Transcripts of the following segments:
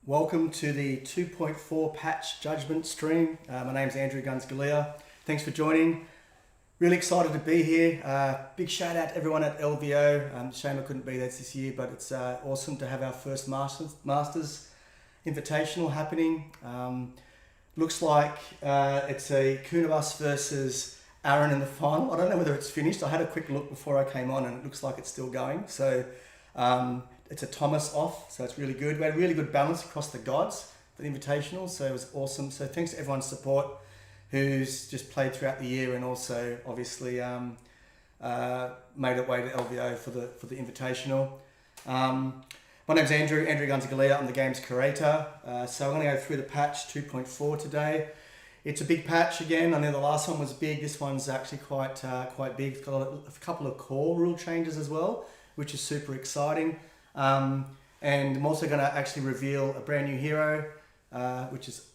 Welcome to the 2.4 patch Judgement stream. My name's Andrew Guns Galea. Thanks for joining. Really excited to be here. Big shout out to everyone at LVO. Shame I couldn't be there this year, but it's awesome to have our first Masters Invitational happening. Looks like it's a Kunabus versus Aaron in the final. I don't know whether it's finished. I had a quick look before I came on and it looks like it's still going. So it's a Thomas off, so it's really good. We had a really good balance across the gods for the Invitational, so it was awesome. So thanks to everyone's support who's just played throughout the year and also obviously made it way to LVO for the Invitational. My name's Andrew Guns Galea. I'm the game's curator. So I'm going to go through the patch 2.4 today. It's a big patch again. I know the last one was big. This one's actually quite big. It's got a couple of core rule changes as well, which is super exciting. And I'm also going to actually reveal a brand new hero, which is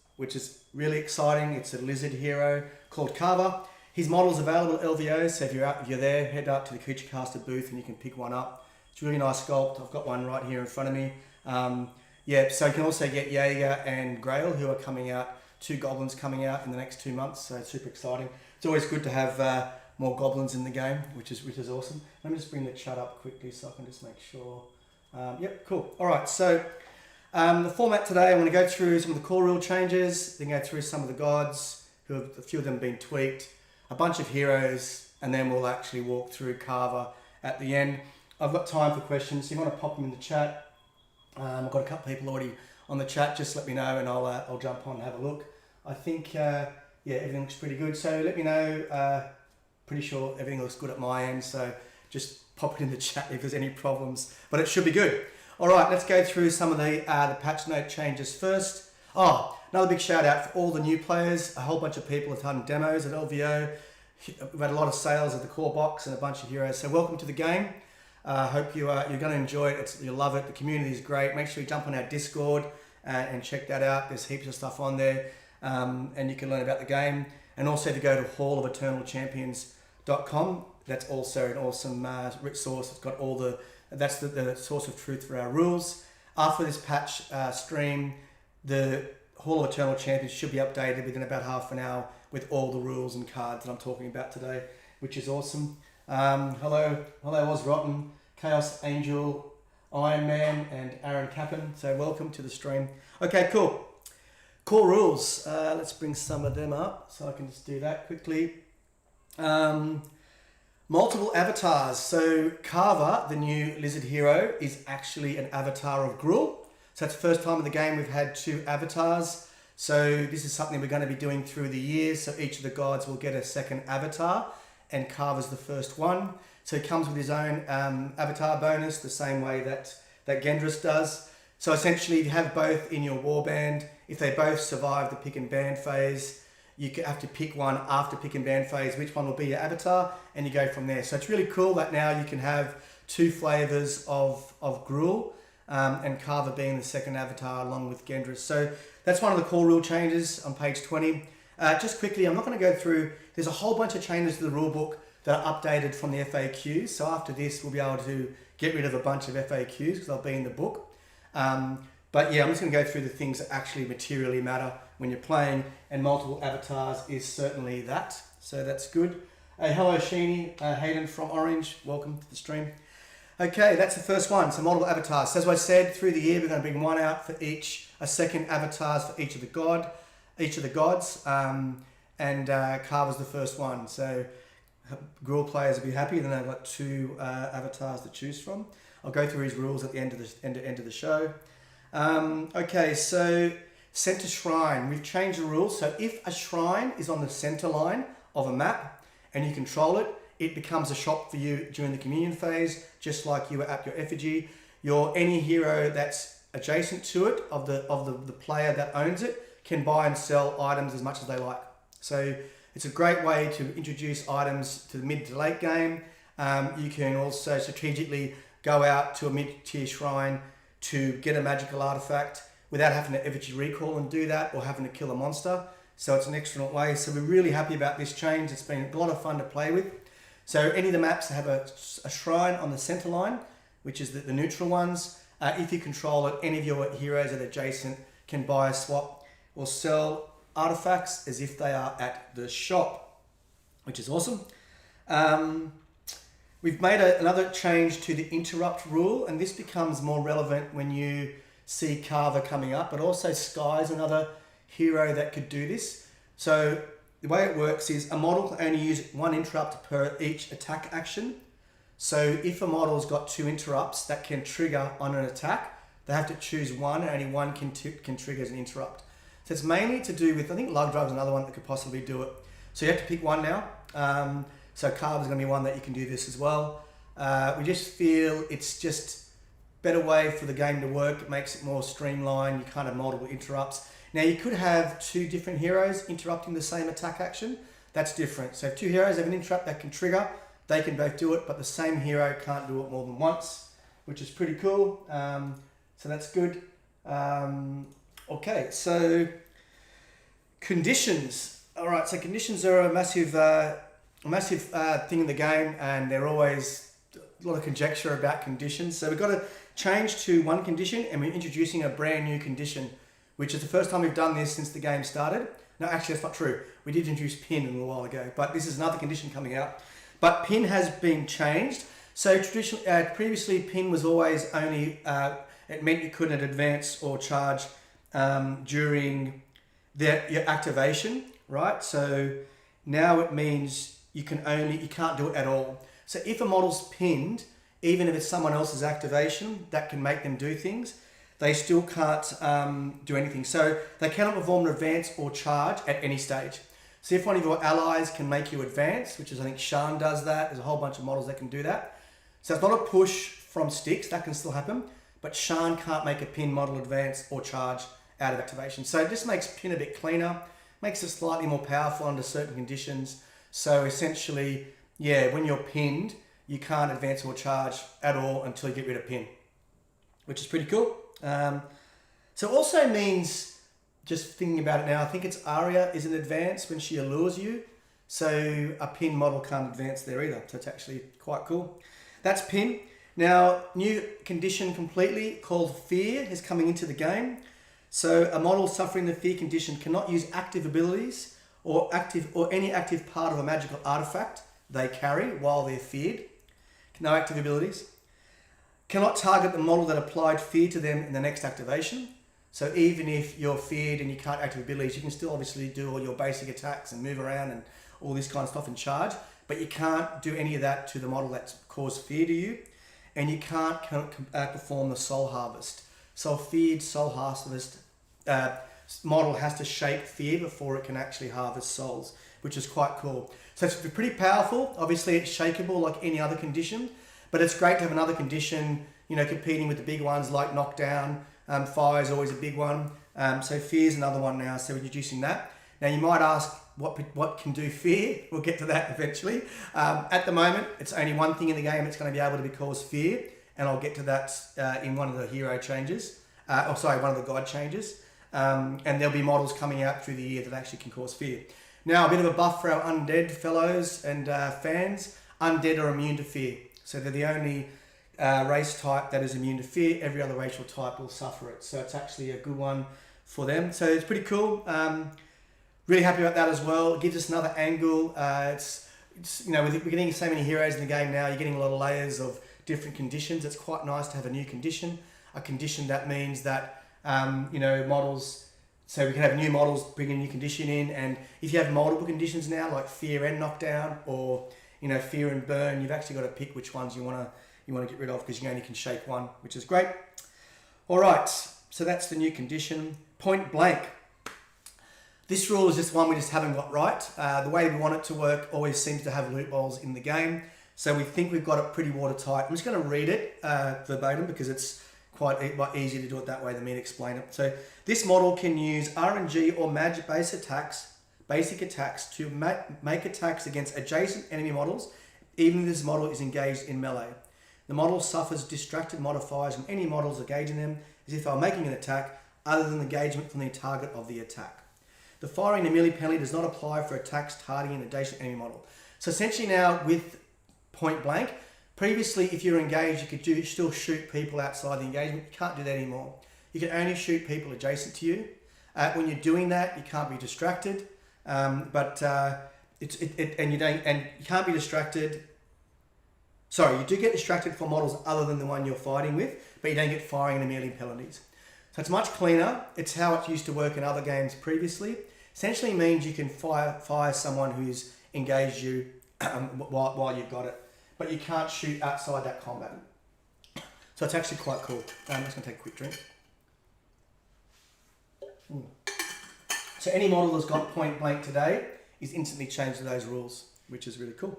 really exciting. It's a lizard hero called Carva. His model's available at LVO, so if you're there, head up to the Creature Caster booth and you can pick one up. It's a really nice sculpt. I've got one right here in front of me. So you can also get Jaeger and Grail, who are coming out, 2 goblins coming out in the next 2 months, so it's super exciting. It's always good to have more goblins in the game, which is awesome. Let me just bring the chat up quickly so I can just make sure. Yep, cool. All right, so the format today, I'm going to go through some of the core rule changes, then go through some of the gods, a few of them have been tweaked, a bunch of heroes, and then we'll actually walk through Carva at the end. I've got time for questions, so you want to pop them in the chat. I've got a couple of people already on the chat, just let me know and I'll jump on and have a look. I think, everything looks pretty good, so let me know. Pretty sure everything looks good at my end, so just pop it in the chat if there's any problems, but it should be good. All right, let's go through some of the patch note changes first. Another big shout out for all the new players. A whole bunch of people have done demos at LVO. We've had a lot of sales of the core box and a bunch of heroes, so welcome to the game. Hope you're going to enjoy it. You'll love it. The community is great. Make sure you jump on our Discord and check that out. There's heaps of stuff on there, and you can learn about the game. And also, if you go to halloveternalchampions.com, that's also an awesome rich source. It's got that's the source of truth for our rules. After this patch stream, the Hall of Eternal Champions should be updated within about half an hour with all the rules and cards that I'm talking about today, which is awesome. Hello Oz Rotten, Chaos Angel, Iron Man, and Aaron Kappen. So welcome to the stream. Okay, cool. Core rules. Let's bring some of them up so I can just do that quickly. Multiple avatars. So Carva, the new lizard hero, is actually an avatar of Gruul. So it's the first time in the game we've had 2 avatars. So this is something we're going to be doing through the years. So each of the gods will get a second avatar, and Carva's the first one. So he comes with his own avatar bonus, the same way that Gendris does. So essentially, if you have both in your warband, if they both survive the pick and ban phase, you have to pick one after pick and ban phase, which one will be your avatar, and you go from there. So it's really cool that now you can have 2 flavors of Gruul, and Carva being the second avatar along with Gendris. So that's one of the core rule changes on page 20. Just quickly, I'm not going to go through, there's a whole bunch of changes to the rule book that are updated from the FAQs. So after this, we'll be able to get rid of a bunch of FAQs because they'll be in the book. But yeah, I'm just going to go through the things that actually materially matter when you're playing, and multiple avatars is certainly that. So that's good. Hello Sheeny, Hayden from Orange, welcome to the stream. Okay, that's the first one, so multiple avatars. So as I said, through the year, we're going to bring one out for each, a second avatars for each of the gods, and Carva's the first one. So Gruul players will be happy, then they've got 2 avatars to choose from. I'll go through his rules at the end of the show. Okay, so center shrine. We've changed the rules. So if a shrine is on the center line of a map and you control it, it becomes a shop for you during the communion phase, just like you were at your effigy. Any hero that's adjacent to it, of the player that owns it, can buy and sell items as much as they like. So it's a great way to introduce items to the mid to late game. You can also strategically go out to a mid-tier shrine to get a magical artifact without having to effigy recall and do that, or having to kill a monster. So it's an excellent way. So we're really happy about this change. It's been a lot of fun to play with. So any of the maps that have a shrine on the center line, which is the neutral ones, If you control it, any of your heroes that are adjacent can buy, swap, or sell artifacts as if they are at the shop, which is awesome. We've made another change to the interrupt rule, and this becomes more relevant when you see Carva coming up, but also Sky's another hero that could do this. So the way it works is a model can only use one interrupt per each attack action. So if a model's got 2 interrupts that can trigger on an attack, they have to choose one, and only one can trigger as an interrupt. So it's mainly to do with, I think Lug Drive's another one that could possibly do it. So you have to pick one now. So Carva's going to be one that you can do this as well. We just feel it's just a better way for the game to work. It makes it more streamlined. You can't have multiple interrupts. Now you could have 2 different heroes interrupting the same attack action. That's different. So if 2 heroes have an interrupt that can trigger, they can both do it, but the same hero can't do it more than once, which is pretty cool. So that's good. Okay, so conditions. All right, so conditions are a massive thing in the game, and they're always a lot of conjecture about conditions. So we've got to change to one condition, and we're introducing a brand new condition, which is the first time we've done this since the game started. No, actually that's not true. We did introduce pin a little while ago, but this is another condition coming out. But pin has been changed. So previously pin was always only, it meant you couldn't advance or charge during your activation, right? So now it means you can't do it at all. So if a model's pinned, even if it's someone else's activation that can make them do things, they still can't do anything. So they cannot perform an advance or charge at any stage. So if one of your allies can make you advance, which is I think Shan does that, there's a whole bunch of models that can do that. So it's not a push from sticks, that can still happen, but Shan can't make a pin model advance or charge out of activation. So it just makes pin a bit cleaner, makes it slightly more powerful under certain conditions. So essentially, yeah, when you're pinned, you can't advance or charge at all until you get rid of pin, which is pretty cool. So it also means, just thinking about it now, I think it's Arya is an advance when she allures you. So a pin model can't advance there either. So it's actually quite cool. That's pin. Now, new condition completely called fear is coming into the game. So a model suffering the fear condition cannot use active abilities or any active part of a magical artifact they carry while they're feared. No active abilities. Cannot target the model that applied fear to them in the next activation. So even if you're feared and you can't active abilities, you can still obviously do all your basic attacks and move around and all this kind of stuff and charge, but you can't do any of that to the model that's caused fear to you, and you can't perform the soul harvest. So a feared soul harvest model has to shape fear before it can actually harvest souls, which is quite cool. So it's pretty powerful. Obviously it's shakeable like any other condition, but it's great to have another condition, you know, competing with the big ones like knockdown. Fire is always a big one. So fear is another one now, so we're introducing that. Now you might ask, what can do fear? We'll get to that eventually. At the moment, it's only one thing in the game that's going to be able to be cause fear, and I'll get to that in one of the hero changes. One of the god changes. And there'll be models coming out through the year that actually can cause fear. Now, a bit of a buff for our undead fellows and fans. Undead are immune to fear. So they're the only race type that is immune to fear. Every other racial type will suffer it. So it's actually a good one for them. So it's pretty cool. Really happy about that as well. It gives us another angle. It's you know, we're getting so many heroes in the game now. You're getting a lot of layers of different conditions. It's quite nice to have a new condition. A condition that means that you know, models. So we can have new models bring a new condition in, and if you have multiple conditions now, like fear and knockdown, or you know, fear and burn, you've actually got to pick which ones you want to get rid of, because you only can shape one, which is great. All right, so that's the new condition. Point blank. This rule is just one we just haven't got right. The way we want it to work always seems to have loopholes in the game, so we think we've got it pretty watertight. I'm just going to read it verbatim because it's quite easier to do it that way than me to explain it. So this model can use RNG or magic basic attacks to make attacks against adjacent enemy models, even if this model is engaged in melee. The model suffers distracted modifiers when any models engage in them as if they are making an attack other than engagement from the target of the attack. The firing and melee penalty does not apply for attacks targeting an adjacent enemy model. So essentially now with point blank Previously, if you're engaged, you could still shoot people outside the engagement. You can't do that anymore. You can only shoot people adjacent to you. When you're doing that, you can't be distracted. And you can't be distracted. Sorry, you do get distracted for models other than the one you're fighting with, but you don't get firing and immediate penalties. So it's much cleaner. It's how it used to work in other games previously. Essentially means you can fire someone who's engaged you while you've got it, but you can't shoot outside that combat. So it's actually quite cool. I'm just going to take a quick drink. So any model that's got point blank today is instantly changed to those rules, which is really cool.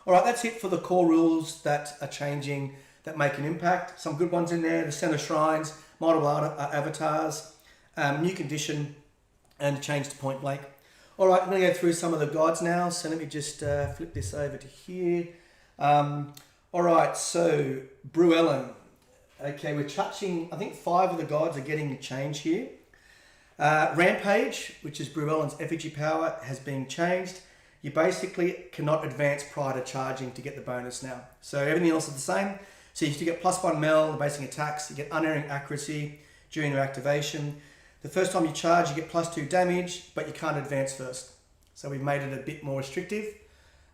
All right, that's it for the core rules that are changing, that make an impact. Some good ones in there: the center shrines, model avatars, new condition, and change to point blank. All right, I'm going to go through some of the gods now. So let me just flip this over to here. All right, so Bruellen. Okay, we're touching, I think 5 of the gods are getting a change here. Rampage, which is Bruellen's effigy power, has been changed. You basically cannot advance prior to charging to get the bonus now. So everything else is the same. So you used to get +1 mel, the basic attacks, you get unerring accuracy during your activation. The first time you charge, you get +2 damage, but you can't advance first. So we've made it a bit more restrictive.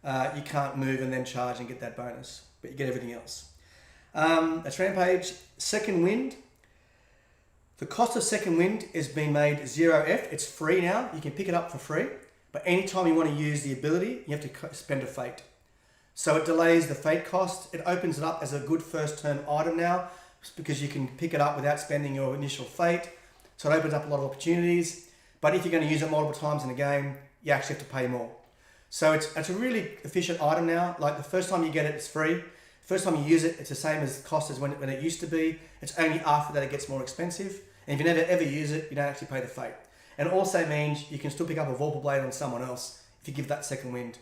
You can't move and then charge and get that bonus, but you get everything else. That's Rampage. Second Wind. The cost of Second Wind has been made 0F. It's free now. You can pick it up for free. But anytime you want to use the ability, you have to spend a fate. So it delays the fate cost. It opens it up as a good first turn item now because you can pick it up without spending your initial fate. So it opens up a lot of opportunities. But if you're going to use it multiple times in a game, you actually have to pay more. So it's a really efficient item now. Like the first time you get it, it's free. First time you use it, it's the same as cost as when it used to be. It's only after that it gets more expensive. And if you never ever use it, you don't actually pay the fate. And it also means you can still pick up a Vorpal Blade on someone else if you give that Second Wind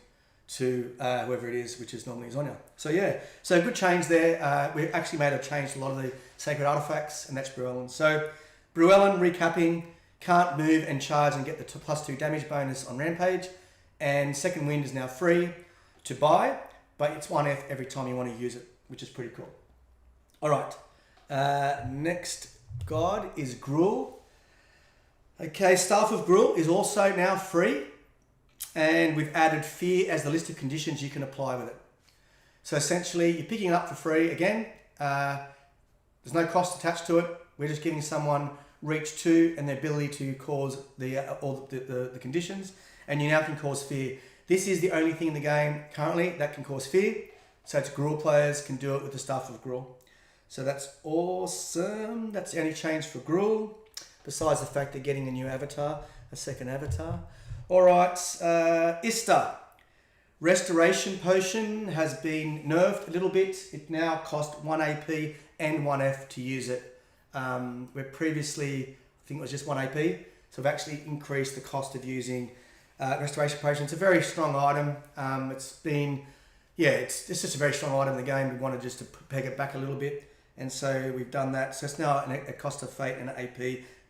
to whoever it is, which is normally Zonya. So yeah, so good change there. We actually made a change to a lot of the sacred artifacts, and that's Bruellen. So Bruellen, recapping, can't move and charge and get the +2 damage bonus on Rampage. And Second Wind is now free to buy, but it's 1F every time you want to use it, which is pretty cool. All right, next god is Gruul. Okay, Staff of Gruul is also now free, and we've added Fear as the list of conditions you can apply with it. So essentially, you're picking it up for free again. There's no cost attached to it. We're just giving someone reach 2 and the ability to cause all the conditions, and you now can cause fear. This is the only thing in the game currently that can cause fear. So it's Gruul players can do it with the Staff of Gruul. So that's awesome. That's the only change for Gruul, besides the fact they're getting a new avatar, a second avatar. All right, Ista. Restoration Potion has been nerfed a little bit. It now costs 1 AP and 1F to use it. Where previously, I think it was just 1 AP. So we've actually increased the cost of using Restoration Potion. It's a very strong item. It's just a very strong item in the game. We wanted just to peg it back a little bit. And so we've done that. So it's now a cost of fate and an AP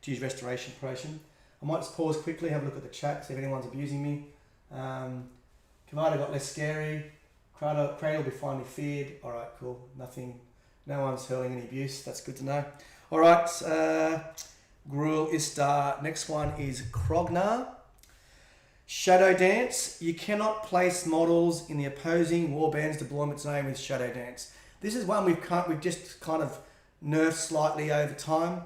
to use Restoration Potion. I might just pause quickly, have a look at the chat, see if anyone's abusing me. Kavada got less scary. Cradle will be finally feared. All right, cool. Nothing. No one's hurling any abuse. That's good to know. All right. Gruul, Istar. Next one is Krognar. Shadow Dance. You cannot place models in the opposing warband's deployment zone with Shadow Dance. This is one we've just kind of nerfed slightly over time.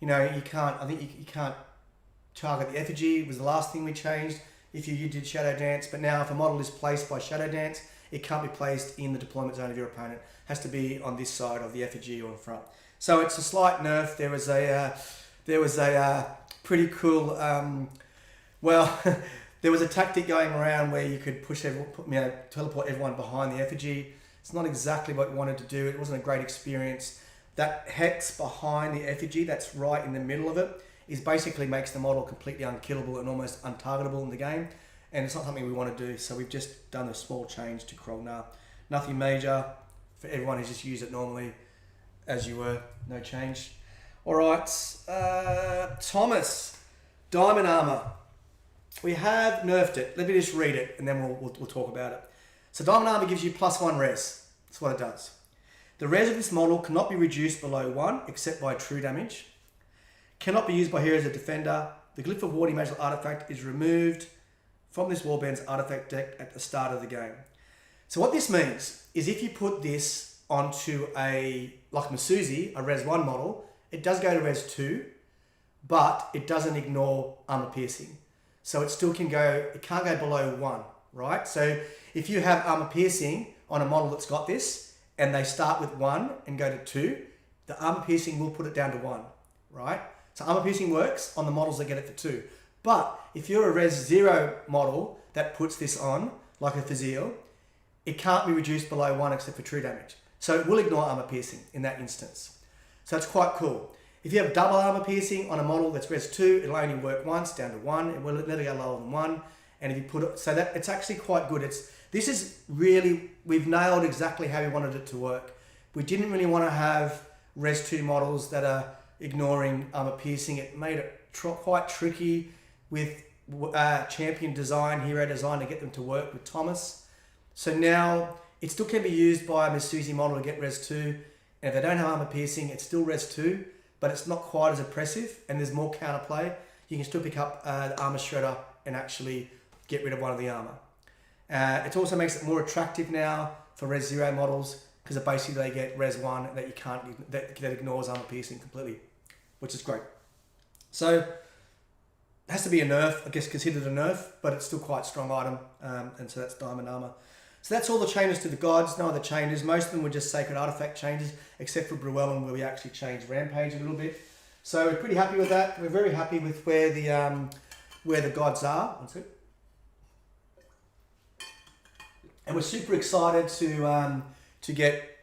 You can't. I think you can't target the effigy. Was the last thing we changed if you did Shadow Dance. But now, if a model is placed by Shadow Dance, it can't be placed in the deployment zone of your opponent. It has to be on this side of the effigy or in front. So it's a slight nerf. There was a pretty cool. There was a tactic going around where you could teleport everyone behind the effigy. It's not exactly what we wanted to do. It wasn't a great experience. That hex behind the effigy, that's right in the middle of it, basically makes the model completely unkillable and almost untargetable in the game. And it's not something we want to do. So we've just done a small change to Krognar. Nothing major for everyone who's just used it normally as you were. No change. All right, Thomas, Diamond Armor. We have nerfed it. Let me just read it and then we'll talk about it. So Diamond Armor gives you +1 res. That's what it does. The res of this model cannot be reduced below 1 except by true damage. Cannot be used by heroes or defender. The Glyph of Warding Magical Artifact is removed from this warband's artifact deck at the start of the game. So what this means is if you put this onto like Masuzi, a res 1 model, it does go to res 2, but it doesn't ignore armor piercing. So it still can go, it can't go below 1, right? So if you have armor piercing on a model that's got this, and they start with 1 and go to 2, the armor piercing will put it down to 1, right? So armor piercing works on the models that get it for 2. But if you're a res 0 model that puts this on, like a Fazil, it can't be reduced below 1 except for true damage. So it will ignore armor piercing in that instance. So it's quite cool. If you have double armor piercing on a model that's res 2, it'll only work once, down to 1. It will never go lower than 1. And if you put it, so that it's actually quite good. This is really, we've nailed exactly how we wanted it to work. We didn't really want to have res 2 models that are ignoring armor piercing. It made it quite tricky with champion design, hero design to get them to work with Thomas. So now it still can be used by a Masuzi model to get res 2. And if they don't have armor piercing, it's still res 2, but it's not quite as oppressive and there's more counterplay. You can still pick up the armor shredder and actually get rid of one of the armor. It also makes it more attractive now for res 0 models because basically they get res 1 that you can't, that ignores armor piercing completely, which is great. So it has to be a nerf, I guess considered a nerf, but it's still quite a strong item, and so that's diamond armor. So that's all the changes to the gods, no other changes. Most of them were just sacred artifact changes, except for Bruellen where we actually changed Rampage a little bit. So we're pretty happy with that. We're very happy with where the gods are. One sec. And we're super excited to get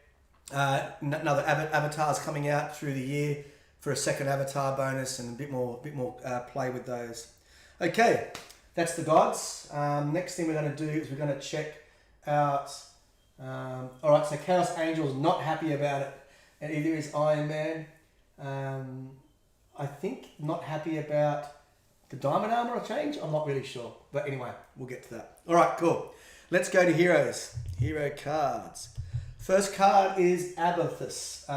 another avatars coming out through the year for a second avatar bonus and a bit more play with those. Okay, that's the gods. Next thing we're going to do is we're going to check out. All right, so Chaos Angel's not happy about it, and either is Iron Man. I think not happy about the diamond armor change. I'm not really sure, but anyway, we'll get to that. All right, cool. Let's go to heroes. Hero cards. First card is Abathus.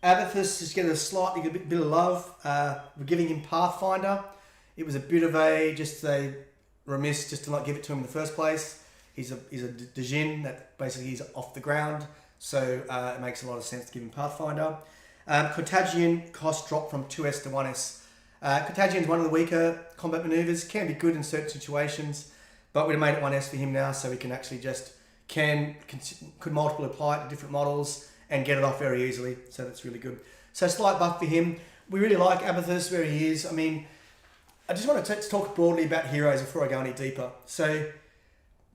Abathus is getting a bit of love. We're giving him Pathfinder. It was a bit of a remiss just to not give it to him in the first place. He's a Djinn that basically he's off the ground, so it makes a lot of sense to give him Pathfinder. Contagion cost dropped from 2S to 1S. Contagion is one of the weaker combat maneuvers, can be good in certain situations, but we've made it 1S for him now, so we can actually could multiple apply it to different models and get it off very easily, so that's really good. So slight buff for him. We really like Abathus where he is. I mean, I just want to talk broadly about heroes before I go any deeper. So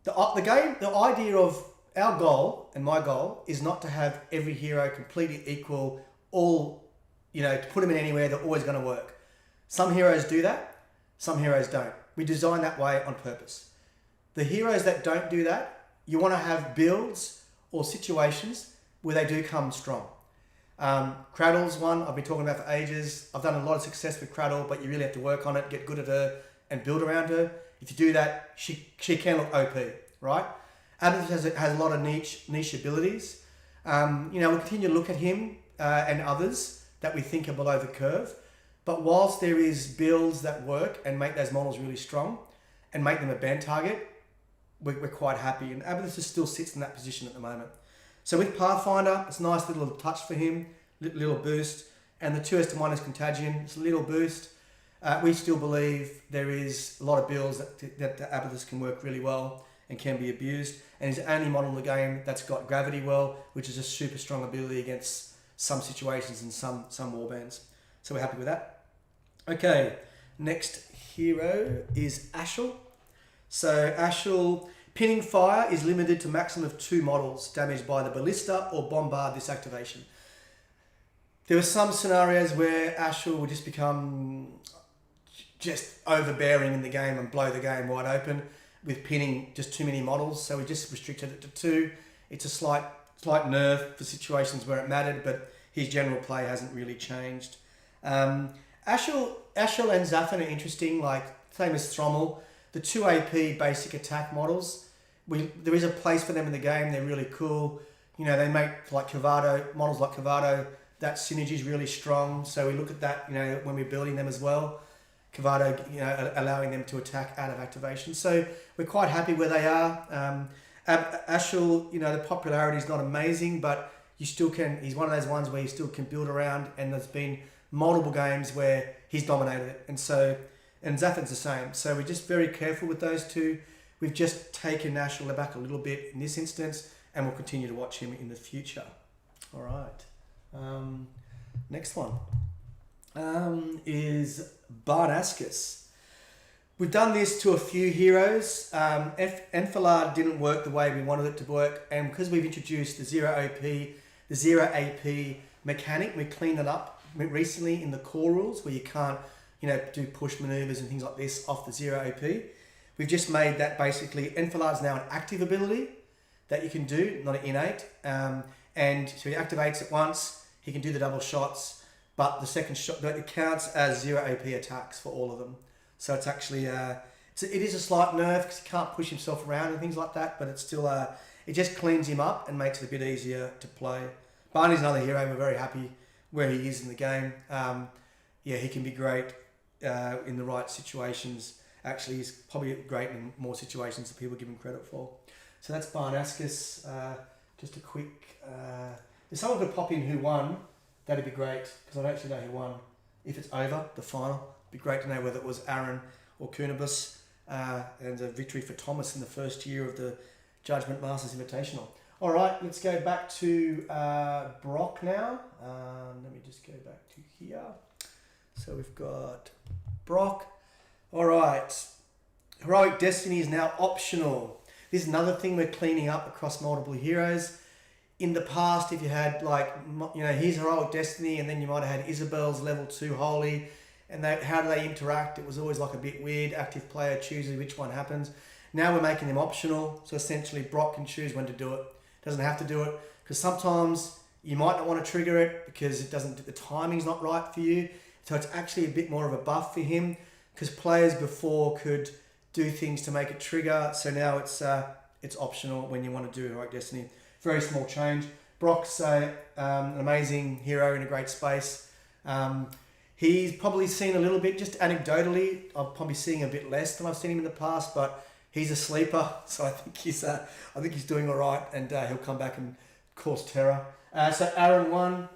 the idea of our goal and my goal is not to have every hero completely equal, to put them in anywhere, they're always going to work. Some heroes do that, some heroes don't. We design that way on purpose. The heroes that don't do that, you want to have builds or situations where they do come strong. Cradle's one I've been talking about for ages. I've done a lot of success with Cradle, but you really have to work on it, get good at her, and build around her. If you do that, she can look OP, right? Abathus has a lot of niche abilities. We'll continue to look at him and others that we think are below the curve. But whilst there is builds that work and make those models really strong and make them a ban target, we're quite happy. And Abathus still sits in that position at the moment. So with Pathfinder, it's a nice little touch for him, little boost. And the 2S to 1S Contagion, it's a little boost. We still believe there is a lot of builds that Abathus can work really well and can be abused. And he's the only model in the game that's got Gravity Well, which is a super strong ability against some situations and some warbands. So we're happy with that. Okay, next hero is Ashel. So Ashel, pinning fire is limited to maximum of 2 models damaged by the ballista or bombard this activation. There were some scenarios where Ashel would just become just overbearing in the game and blow the game wide open with pinning just too many models. So we just restricted it to 2. It's a slight nerf for situations where it mattered, but his general play hasn't really changed. Ashel and Zafin are interesting, like same as Thrommel. The 2 AP basic attack models, there is a place for them in the game. They're really cool. they make like Cavado, models like Cavado, that synergy is really strong. So we look at that, when we're building them as well. Cavado, allowing them to attack out of activation. So we're quite happy where they are. Ashel, the popularity is not amazing, but you still can, he's one of those ones where you still can build around, and there's been multiple games where he's dominated it. And Zaffin's the same. So we're just very careful with those two. We've just taken Ashel back a little bit in this instance, and we'll continue to watch him in the future. All right. Next one is Barnascus. We've done this to a few heroes. Enfilade didn't work the way we wanted it to work, and because we've introduced the 0 OP, the 0 AP mechanic, we cleaned it up recently in the core rules where you can't, do push maneuvers and things like this off the 0 AP. We've just made that basically, Enfilade is now an active ability that you can do, not an innate. And so he activates it once, he can do the double shots, but the second shot, it counts as 0 AP attacks for all of them. So it's actually, it is a slight nerf because he can't push himself around and things like that, but it's still, it just cleans him up and makes it a bit easier to play. Barney's another hero, we're very happy where he is in the game. He can be great in the right situations. Actually, he's probably great in more situations than people give him credit for. So that's Barnascus. Just a quick, if someone could pop in who won, that'd be great, because I don't actually know who won. If it's over, the final, it'd be great to know whether it was Aaron or Kunibus, and a victory for Thomas in the first year of the Judgement Masters Invitational. All right, let's go back to Brock now. Let me just go back to here. So we've got Brock. All right, Heroic Destiny is now optional. This is another thing we're cleaning up across multiple heroes. In the past, if you had here's Heroic Destiny, and then you might have had Isabel's level 2 Holy, and how do they interact? It was always like a bit weird. Active player chooses which one happens. Now we're making them optional, so essentially Brock can choose when to do it. Doesn't have to do it, because sometimes you might not want to trigger it because the timing's not right for you. So it's actually a bit more of a buff for him, because players before could do things to make it trigger. So now it's optional when you want to do Heroic Destiny. Very small change. Brock's an amazing hero in a great space. He's probably seen a little bit, just anecdotally, I'm probably seeing a bit less than I've seen him in the past, but he's a sleeper, so I think he's doing all right, and he'll come back and cause terror. So Aaron won.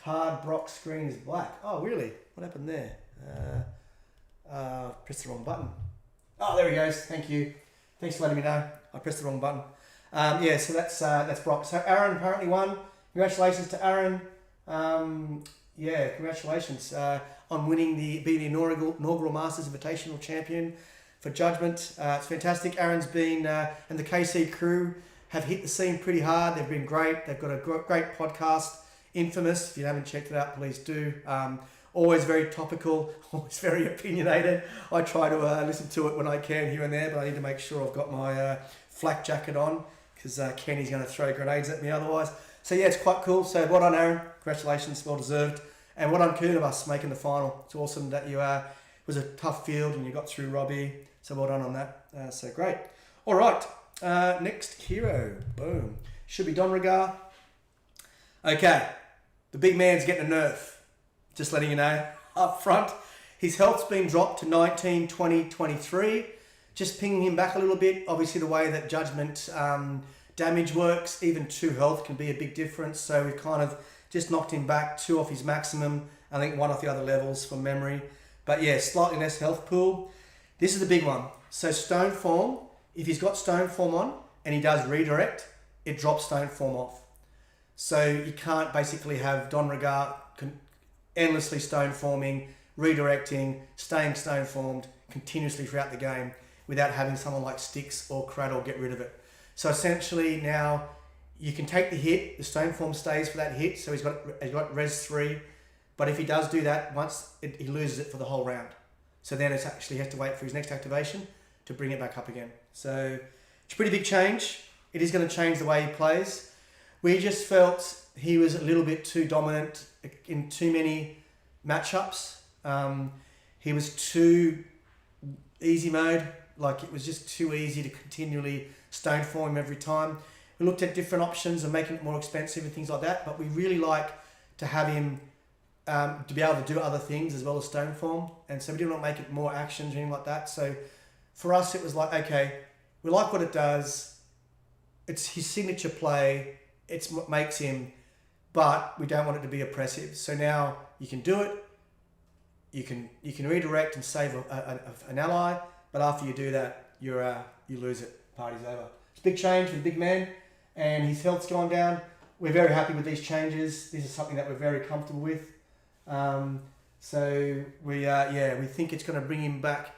Card Brock screen is black. Oh, really? What happened there? Pressed the wrong button. Oh, there he goes. Thank you. Thanks for letting me know. I pressed the wrong button. So that's Brock. So Aaron apparently won. Congratulations to Aaron. Congratulations on winning being the inaugural Masters Invitational champion for Judgement. It's fantastic. Aaron's been and the KC crew have hit the scene pretty hard. They've been great. They've got a great podcast, Infamous. If you haven't checked it out, please do. Always very topical, always very opinionated. I try to listen to it when I can here and there, but I need to make sure I've got my flak jacket on, because Kenny's going to throw grenades at me otherwise. So yeah, it's quite cool. So well done, Aaron. Congratulations, well deserved. And well done, Kunibus, making the final. It's awesome that you it was a tough field and you got through Robbie. So well done on that. So great. All right, next hero. Boom. Should be Don Regar. Okay, the big man's getting a nerf. Just letting you know up front. His health's been dropped to 19, 20, 23. Just pinging him back a little bit. Obviously the way that Judgement damage works, even 2 health can be a big difference. So we've kind of just knocked him back 2 off his maximum. I think 1 off the other levels from memory. But yeah, slightly less health pool. This is the big one. So Stone Form, if he's got Stone Form on and he does redirect, it drops Stone Form off. So you can't basically have Don Regar endlessly stone forming, redirecting, staying stone formed continuously throughout the game without having someone like Styx or Cradle get rid of it. So essentially now you can take the hit, the stone form stays for that hit, so he's got res 3, but if he does do that once, he loses it for the whole round. So then it's actually he has to wait for his next activation to bring it back up again. So it's a pretty big change. It is going to change the way he plays. We just felt he was a little bit too dominant in too many matchups. He was too easy mode, like it was just too easy to continually stone form him every time. We looked at different options and making it more expensive and things like that, but we really like to have him to be able to do other things as well as stone form, and so we didn't want to make it more actions or anything like that. So for us, it was like, okay, we like what it does. It's his signature play. It's what makes him, but we don't want it to be oppressive. So now you can do it. You can redirect and save an ally, but after you do that, you lose it. Party's over. It's a big change for the big man, and his health's gone down. We're very happy with these changes. This is something that we're very comfortable with. So we think it's going to bring him back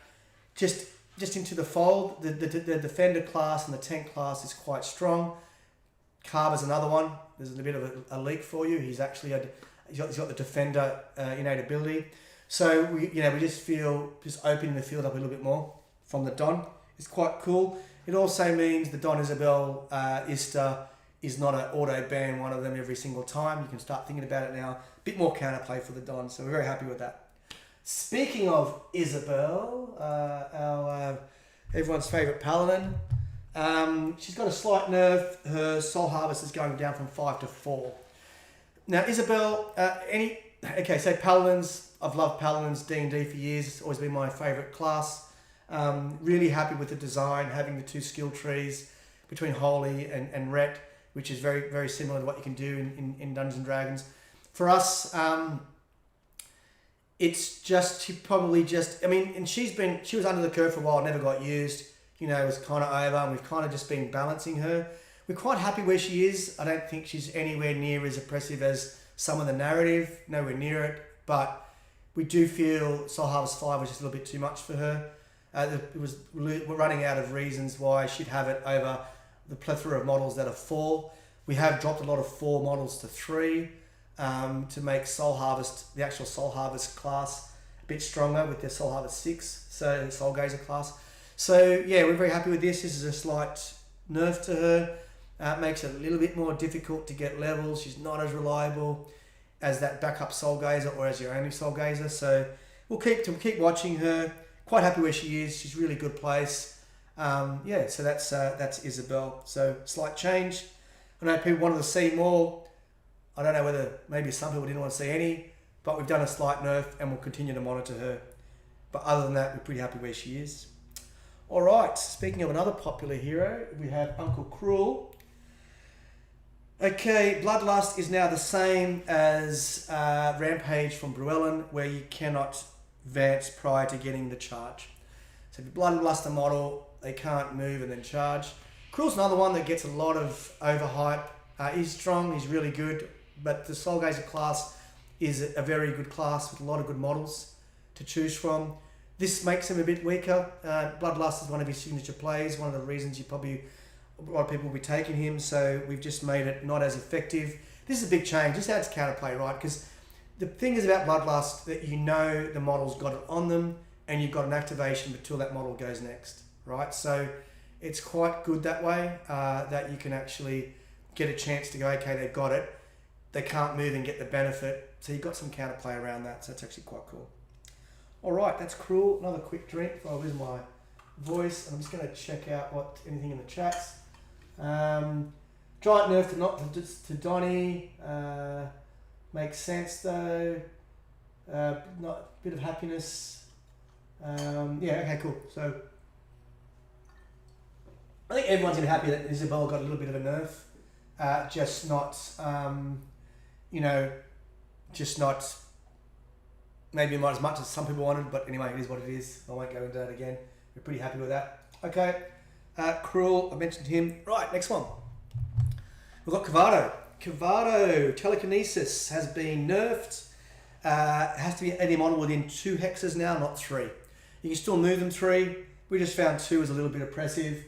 just into the fold. The defender class and the tank class is quite strong. Carva's another one. There's a bit of a leak for you. He's actually he's got the defender innate ability. So we just feel just opening the field up a little bit more from the Don is quite cool. It also means the Don Isabel Ista is not an auto ban one of them every single time. You can start thinking about it now. A bit more counterplay for the Don, so we're very happy with that. Speaking of Isabel, our everyone's favourite paladin, she's got a slight nerf. Her soul harvest is going down from 5 to 4. Now Isabel, so paladins, I've loved paladins, D&D for years. It's always been my favourite class. Really happy with the design, having the 2 skill trees between Holy and Ret, which is very, very similar to what you can do in Dungeons & Dragons. For us, it's just, she was under the curve for a while, never got used, it was kind of over, and we've kind of just been balancing her. We're quite happy where she is. I don't think she's anywhere near as oppressive as some of the narrative, nowhere near it, but we do feel Soul Harvest 5 was just a little bit too much for her. We're running out of reasons why she'd have it over the plethora of models that are 4. We have dropped a lot of 4 models to 3 to make Soul Harvest, the actual Soul Harvest class, a bit stronger with their Soul Harvest 6, so the Soul Gazer class. So yeah, we're very happy with this. This is a slight nerf to her. It makes it a little bit more difficult to get levels. She's not as reliable as that backup Soul Gazer or as your only Soul Gazer. So we'll keep watching her. Quite happy where she is. She's really good place. So that's Isabel. So slight change. I know people wanted to see more. I don't know whether maybe some people didn't want to see any, but we've done a slight nerf and we'll continue to monitor her. But other than that, we're pretty happy where she is. All right, speaking of another popular hero, we have Uncle Cruel. Okay, Bloodlust is now the same as Rampage from Bruellen, where you cannot advance prior to getting the charge. So if you Bloodlust a model, they can't move and then charge. Cruel's another one that gets a lot of overhype. He's strong, he's really good, but the Soul Gazer class is a very good class with a lot of good models to choose from. This makes him a bit weaker. Bloodlust is one of his signature plays, one of the reasons a lot of people will be taking him, so we've just made it not as effective. This is a big change. This adds counterplay, right? Because the thing is about Bloodlust that the model's got it on them and you've got an activation until that model goes next, right? So it's quite good that way, that you can actually get a chance to go, okay, they've got it. They can't move and get the benefit. So you've got some counterplay around that, so it's actually quite cool. All right, that's Cruel. Another quick drink before I lose my voice. And I'm just going to check out anything in the chats. Giant nerf to Donnie. Makes sense though. Not bit of happiness. Okay, cool. So I think everyone's gonna be happy that Isabel got a little bit of a nerf. Just not maybe not as much as some people wanted, but anyway, it is what it is. I won't go into that again. We're pretty happy with that. Okay, Cruel, I mentioned him. Right, next one. We've got Cavado. Cavado, telekinesis has been nerfed. It has to be any model within 2 hexes now, not 3. You can still move them 3. We just found 2 is a little bit oppressive.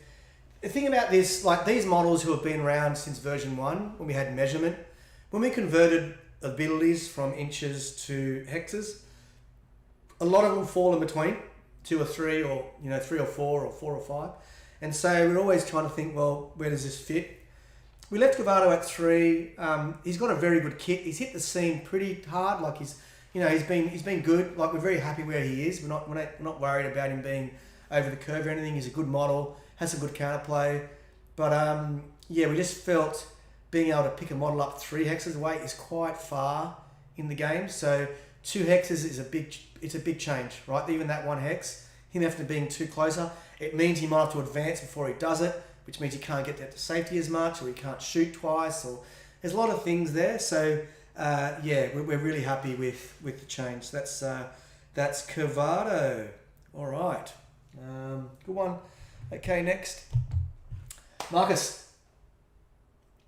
The thing about this, like these models who have been around since version 1, when we had measurement, when we converted abilities from inches to hexes, a lot of them fall in between 2 or 3, or 3 or 4, or 4 or 5. And so we're always trying to think, well, where does this fit? We left Cavado at 3. He's got a very good kit. He's hit the scene pretty hard. Like he's been good. Like we're very happy where he is. We're not worried about him being over the curve or anything. He's a good model, has some good counterplay. But yeah, we just felt being able to pick a model up 3 hexes away is quite far in the game. So 2 hexes is it's a big change, right? Even that 1 hex, him having to being 2 closer, it means he might have to advance before he does it, which means he can't get to safety as much, or he can't shoot twice, or there's a lot of things there. So yeah, we're really happy with the change. That's Carva. All right, good one. Okay, next, Marcus.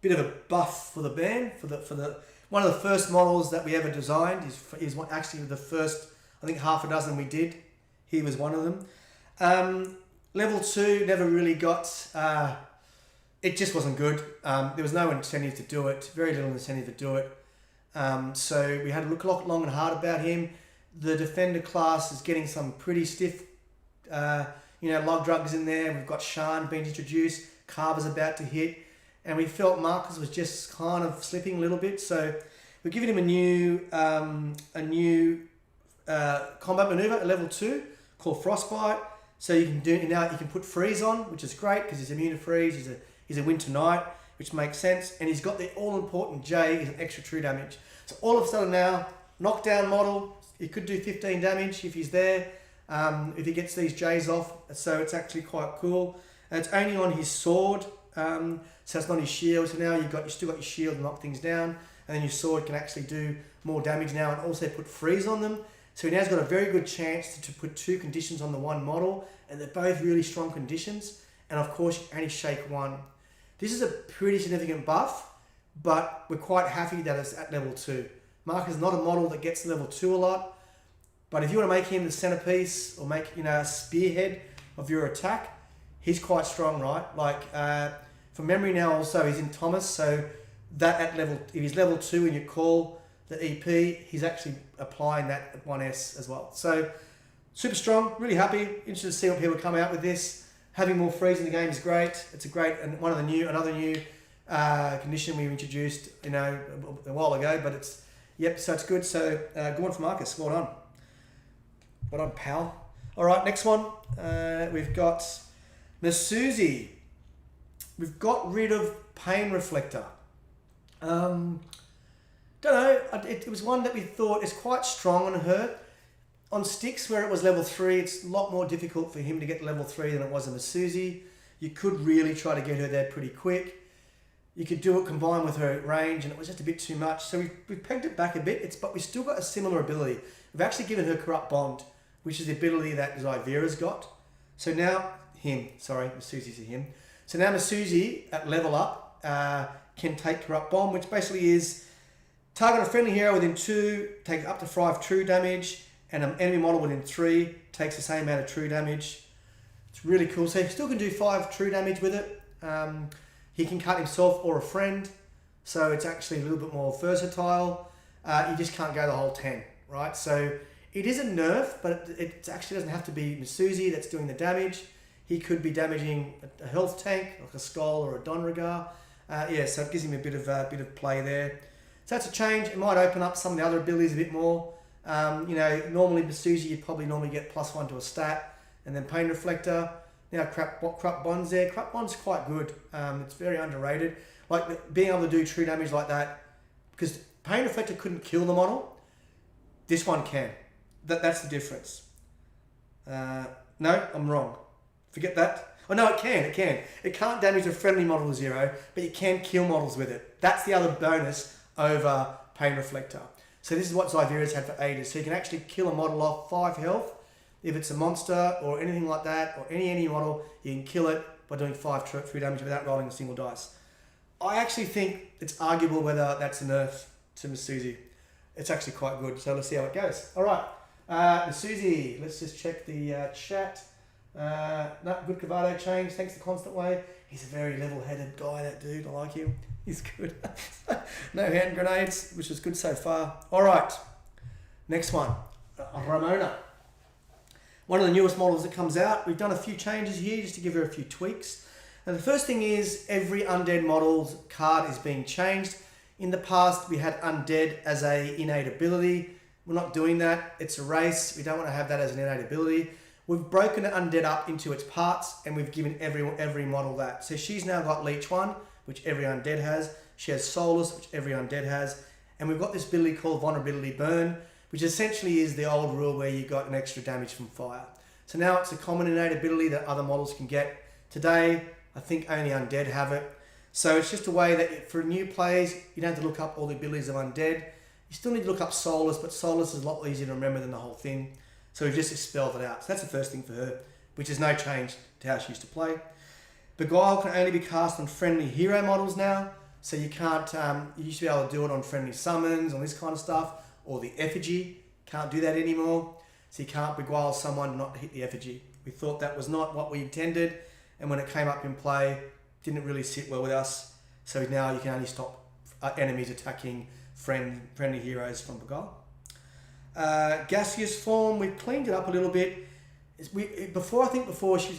Bit of a buff for the band, for the one of the first models that we ever designed. He's actually the first, I think, half a dozen we did. He was one of them. Level 2 never really got. It just wasn't good. There was no incentive to do it. Very little incentive to do it. So we had to look a lot long and hard about him. The defender class is getting some pretty stiff, log drugs in there. We've got Shan being introduced. Carva's about to hit. And we felt Marcus was just kind of slipping a little bit. So we're giving him a new combat maneuver at level 2 called Frostbite. So you can put freeze on, which is great because he's immune to freeze. He's a winter knight, which makes sense. And he's got the all-important J, is an extra true damage. So all of a sudden now, knockdown model, he could do 15 damage if he's there, if he gets these J's off. So it's actually quite cool. And it's only on his sword, so it's not his shield. So now you still got your shield to knock things down, and then your sword can actually do more damage now and also put freeze on them. So he now's got a very good chance to put 2 conditions on the one model, and they're both really strong conditions. And of course, you only shake 1. This is a pretty significant buff, but we're quite happy that it's at level 2. Mark is not a model that gets to level 2 a lot, but if you want to make him the centerpiece or make a spearhead of your attack, he's quite strong, right? Like from memory now, also he's in Thomas, so that if he's level 2 and you call the EP, he's actually applying that at 1S as well. So super strong, really happy. Interested to see what people come out with this. Having more freeze in the game is great. It's and another new condition we introduced, a while ago. But so it's good. So good one for Marcus. Well done, pal. All right, next one. We've got Masuzi. We've got rid of Pain Reflector. Don't know. It was one that we thought is quite strong on her. On sticks where it was level 3, it's a lot more difficult for him to get to level 3 than it was in Masuzi. You could really try to get her there pretty quick. You could do it combined with her range, and it was just a bit too much. So we pegged it back a bit, but we've still got a similar ability. We've actually given her Corrupt Bond, which is the ability that Zyvera's got. So now, Masuzi's a him. So now Masuzi, at level up, can take Corrupt Bomb, which basically is target a friendly hero within 2, take up to 5 true damage, and an enemy model within 3 takes the same amount of true damage. It's really cool. So he still can do 5 true damage with it. He can cut himself or a friend, so it's actually a little bit more versatile. You just can't go the whole 10, right? So it is a nerf, but it actually doesn't have to be Masuzi that's doing the damage. He could be damaging a health tank, like a Skull or a Donragar. So it gives him a bit of play there. So that's a change. It might open up some of the other abilities a bit more. Normally Masuzi, you'd probably normally get +1 to a stat, and then Pain Reflector. Now Corrupt Bond's there. Corrupt Bond's quite good. It's very underrated. Like being able to do true damage like that, because Pain Reflector couldn't kill the model. This one can. That's the difference. No, I'm wrong. Forget that. Oh no, it can. It can't damage a friendly model to 0, but you can kill models with it. That's the other bonus over Pain Reflector. So this is what Zyvera's had for ages. So you can actually kill a model off 5 health. If it's a monster or anything like that, or any model, you can kill it by doing 5 true damage without rolling a single dice. I actually think it's arguable whether that's a nerf to Masuzi. It's actually quite good. So let's see how it goes. All right, Masuzi. Let's just check the chat. No, good Cavado change. Thanks to Constant Way. He's a very level-headed guy, that dude. I like him. He's good. No hand grenades, which is good so far. All right, next one. Ramona. One of the newest models that comes out. We've done a few changes here just to give her a few tweaks. And the first thing is every Undead model's card is being changed. In the past, we had Undead as a innate ability. We're not doing that. It's a race. We don't want to have that as an innate ability. we've broken it undead up into its parts, and we've given every model that. So she's now got Leech 1, which every undead has. She has Soulless, which every undead has. And we've got this ability called Vulnerability Burn, which essentially is the old rule where you got an extra damage from fire. So now it's a common innate ability that other models can get. Today, I think only undead have it. So it's just a way that for new players, you don't have to look up all the abilities of undead. You still need to look up Soulless, but Soulless is a lot easier to remember than the whole thing. So we've just expelled it out. So that's the first thing for her, which is no change to how she used to play. Beguile can only be cast on friendly hero models now. So you can't, you used to be able to do it on friendly summons, on this kind of stuff, or the effigy. Can't do that anymore. So you can't beguile someone and not hit the effigy. We thought that was not what we intended, and when it came up in play, didn't really sit well with us. So now you can only stop enemies attacking friendly heroes from beguile. Gaseous form, we've cleaned it up a little bit. Before